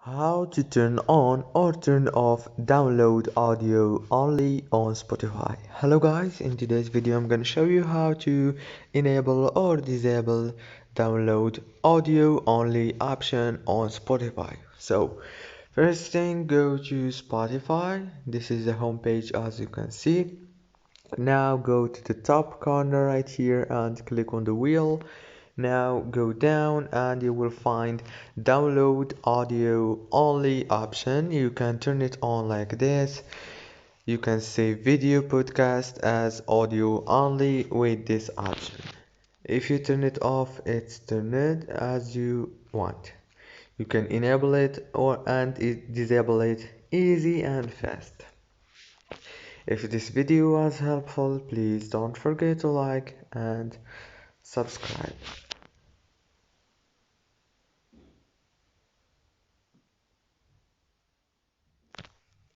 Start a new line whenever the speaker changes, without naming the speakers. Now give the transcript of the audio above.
How to turn on or turn off download audio only on Spotify. Hello guys, in today's video I'm gonna show you how to enable or disable download audio only option on Spotify. So first thing, go to Spotify. This is the home page as you can see. Now go to the top corner right here and click on the wheel. Now go down and you will find download audio only option. You can turn it on like this. You can save video podcast as audio only with this option. If you turn it off, it's turned as you want. You can enable it and disable it easy and fast. If this video was helpful, please don't forget to like and subscribe.